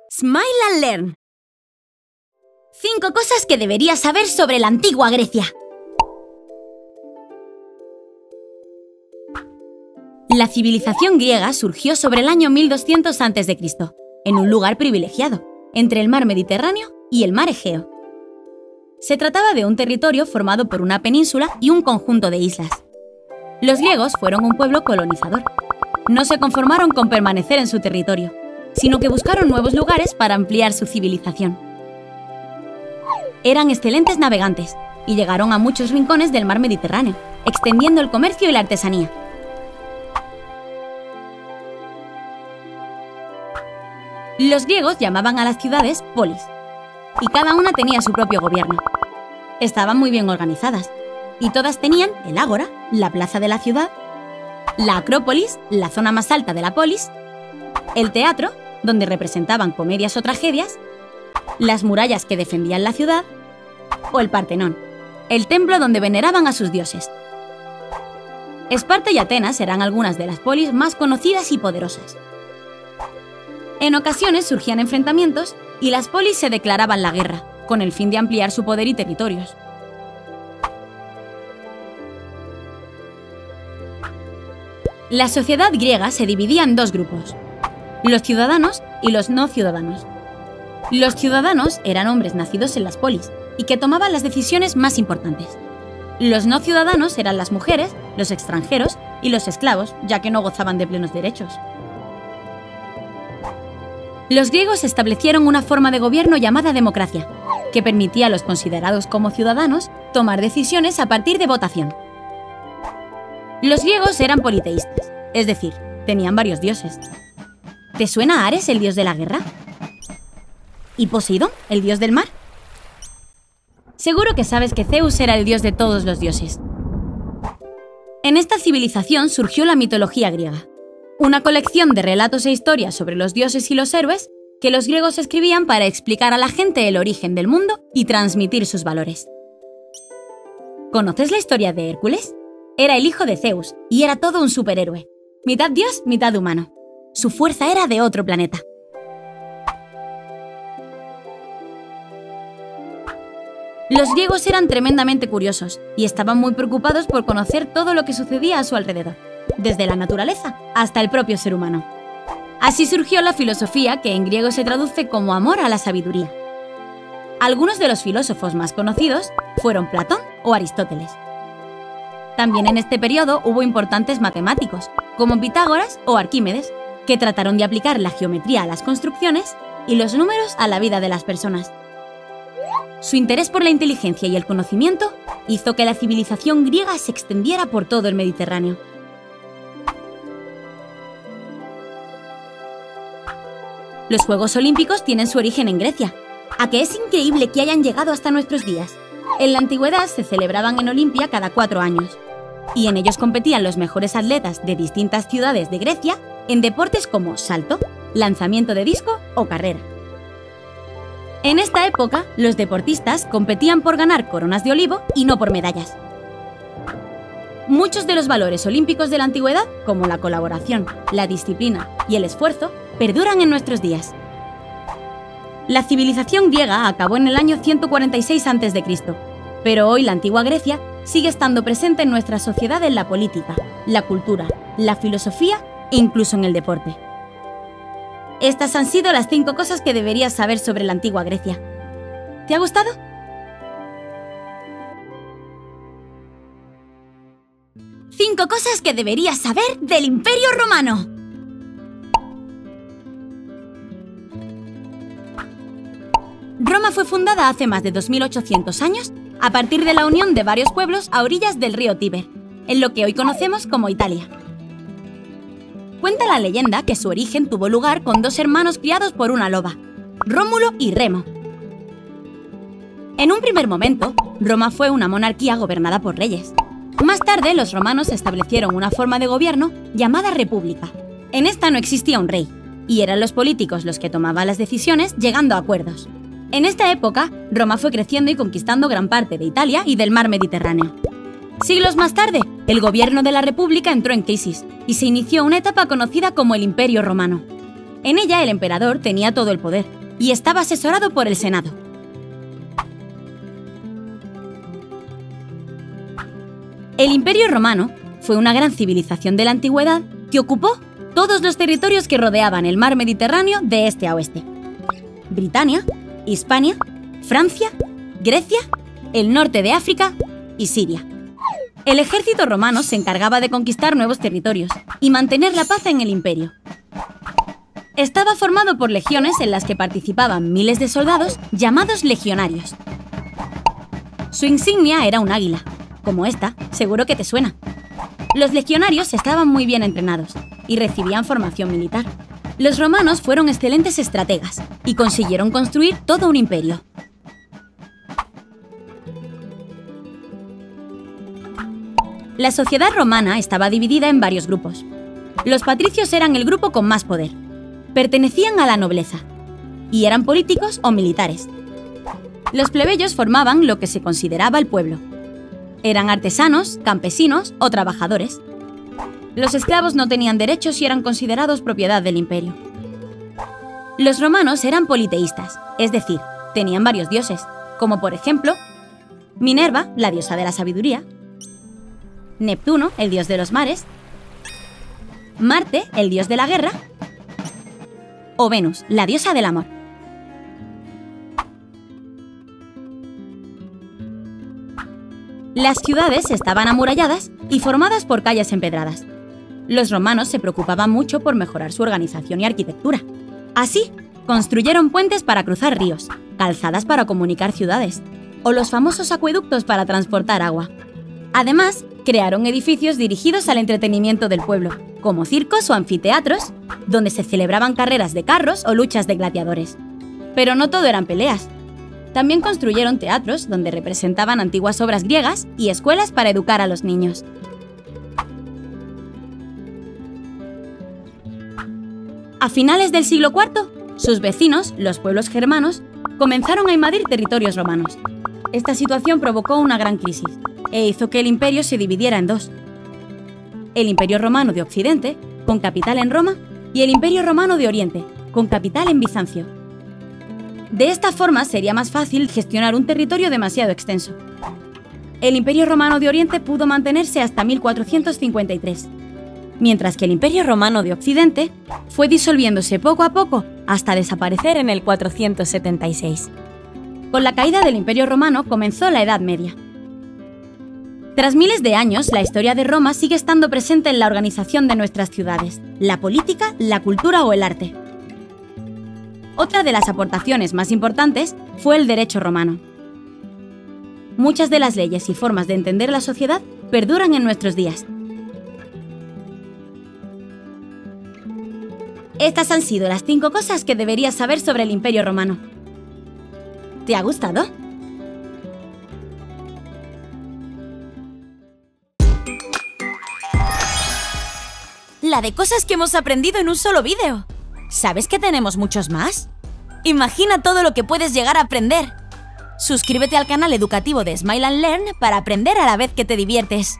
Smile and Learn. 5 cosas que deberías saber sobre la antigua Grecia. La civilización griega surgió sobre el año 1200 a.C., en un lugar privilegiado, entre el mar Mediterráneo y el mar Egeo. Se trataba de un territorio formado por una península y un conjunto de islas. Los griegos fueron un pueblo colonizador. No se conformaron con permanecer en su territorio, sino que buscaron nuevos lugares para ampliar su civilización. Eran excelentes navegantes y llegaron a muchos rincones del mar Mediterráneo, extendiendo el comercio y la artesanía. Los griegos llamaban a las ciudades polis, y cada una tenía su propio gobierno. Estaban muy bien organizadas, y todas tenían el ágora, la plaza de la ciudad, la acrópolis, la zona más alta de la polis, el teatro, donde representaban comedias o tragedias, las murallas que defendían la ciudad, o el Partenón, el templo donde veneraban a sus dioses. Esparta y Atenas eran algunas de las polis más conocidas y poderosas. En ocasiones surgían enfrentamientos y las polis se declaraban la guerra, con el fin de ampliar su poder y territorios. La sociedad griega se dividía en 2 grupos: los ciudadanos y los no ciudadanos. Los ciudadanos eran hombres nacidos en las polis y que tomaban las decisiones más importantes. Los no ciudadanos eran las mujeres, los extranjeros y los esclavos, ya que no gozaban de plenos derechos. Los griegos establecieron una forma de gobierno llamada democracia, que permitía a los considerados como ciudadanos tomar decisiones a partir de votación. Los griegos eran politeístas, es decir, tenían varios dioses. ¿Te suena Ares, el dios de la guerra? ¿Y Poseidón, el dios del mar? Seguro que sabes que Zeus era el dios de todos los dioses. En esta civilización surgió la mitología griega, una colección de relatos e historias sobre los dioses y los héroes que los griegos escribían para explicar a la gente el origen del mundo y transmitir sus valores. ¿Conoces la historia de Hércules? Era el hijo de Zeus y era todo un superhéroe, mitad dios, mitad humano. Su fuerza era de otro planeta. Los griegos eran tremendamente curiosos y estaban muy preocupados por conocer todo lo que sucedía a su alrededor, desde la naturaleza hasta el propio ser humano. Así surgió la filosofía, que en griego se traduce como amor a la sabiduría. Algunos de los filósofos más conocidos fueron Platón o Aristóteles. También en este periodo hubo importantes matemáticos, como Pitágoras o Arquímedes, que trataron de aplicar la geometría a las construcciones y los números a la vida de las personas. Su interés por la inteligencia y el conocimiento hizo que la civilización griega se extendiera por todo el Mediterráneo. Los Juegos Olímpicos tienen su origen en Grecia. ¿A qué es increíble que hayan llegado hasta nuestros días? En la antigüedad se celebraban en Olimpia cada 4 años, y en ellos competían los mejores atletas de distintas ciudades de Grecia en deportes como salto, lanzamiento de disco o carrera. En esta época, los deportistas competían por ganar coronas de olivo y no por medallas. Muchos de los valores olímpicos de la antigüedad, como la colaboración, la disciplina y el esfuerzo, perduran en nuestros días. La civilización griega acabó en el año 146 a.C., pero hoy la antigua Grecia sigue estando presente en nuestra sociedad en la política, la cultura, la filosofía e incluso en el deporte. Estas han sido las 5 cosas que deberías saber sobre la antigua Grecia. ¿Te ha gustado? ¡5 cosas que deberías saber del Imperio Romano! Roma fue fundada hace más de 2800 años a partir de la unión de varios pueblos a orillas del río Tíber, en lo que hoy conocemos como Italia. Cuenta la leyenda que su origen tuvo lugar con 2 hermanos criados por una loba, Rómulo y Remo. En un primer momento, Roma fue una monarquía gobernada por reyes. Más tarde, los romanos establecieron una forma de gobierno llamada república. En esta no existía un rey, y eran los políticos los que tomaban las decisiones llegando a acuerdos. En esta época, Roma fue creciendo y conquistando gran parte de Italia y del mar Mediterráneo. Siglos más tarde, el gobierno de la República entró en crisis y se inició una etapa conocida como el Imperio Romano. En ella el emperador tenía todo el poder y estaba asesorado por el Senado. El Imperio Romano fue una gran civilización de la antigüedad que ocupó todos los territorios que rodeaban el mar Mediterráneo de este a oeste. Britania, Hispania, Francia, Grecia, el norte de África y Siria. El ejército romano se encargaba de conquistar nuevos territorios y mantener la paz en el imperio. Estaba formado por legiones en las que participaban miles de soldados llamados legionarios. Su insignia era un águila, como esta, seguro que te suena. Los legionarios estaban muy bien entrenados y recibían formación militar. Los romanos fueron excelentes estrategas y consiguieron construir todo un imperio. La sociedad romana estaba dividida en varios grupos. Los patricios eran el grupo con más poder. Pertenecían a la nobleza y eran políticos o militares. Los plebeyos formaban lo que se consideraba el pueblo. Eran artesanos, campesinos o trabajadores. Los esclavos no tenían derechos y eran considerados propiedad del imperio. Los romanos eran politeístas, es decir, tenían varios dioses, como por ejemplo, Minerva, la diosa de la sabiduría, Neptuno, el dios de los mares, Marte, el dios de la guerra, o Venus, la diosa del amor. Las ciudades estaban amuralladas y formadas por calles empedradas. Los romanos se preocupaban mucho por mejorar su organización y arquitectura. Así, construyeron puentes para cruzar ríos, calzadas para comunicar ciudades, o los famosos acueductos para transportar agua. Además, crearon edificios dirigidos al entretenimiento del pueblo, como circos o anfiteatros, donde se celebraban carreras de carros o luchas de gladiadores. Pero no todo eran peleas. También construyeron teatros donde representaban antiguas obras griegas y escuelas para educar a los niños. A finales del siglo IV, sus vecinos, los pueblos germanos, comenzaron a invadir territorios romanos. Esta situación provocó una gran crisis e hizo que el imperio se dividiera en dos. El Imperio Romano de Occidente, con capital en Roma, y el Imperio Romano de Oriente, con capital en Bizancio. De esta forma sería más fácil gestionar un territorio demasiado extenso. El Imperio Romano de Oriente pudo mantenerse hasta 1453, mientras que el Imperio Romano de Occidente fue disolviéndose poco a poco hasta desaparecer en el 476. Con la caída del Imperio Romano comenzó la Edad Media. Tras miles de años, la historia de Roma sigue estando presente en la organización de nuestras ciudades, la política, la cultura o el arte. Otra de las aportaciones más importantes fue el derecho romano. Muchas de las leyes y formas de entender la sociedad perduran en nuestros días. Estas han sido las 5 cosas que deberías saber sobre el Imperio Romano. ¿Te ha gustado? La de cosas que hemos aprendido en un solo vídeo. ¿Sabes que tenemos muchos más? Imagina todo lo que puedes llegar a aprender. Suscríbete al canal educativo de Smile and Learn para aprender a la vez que te diviertes.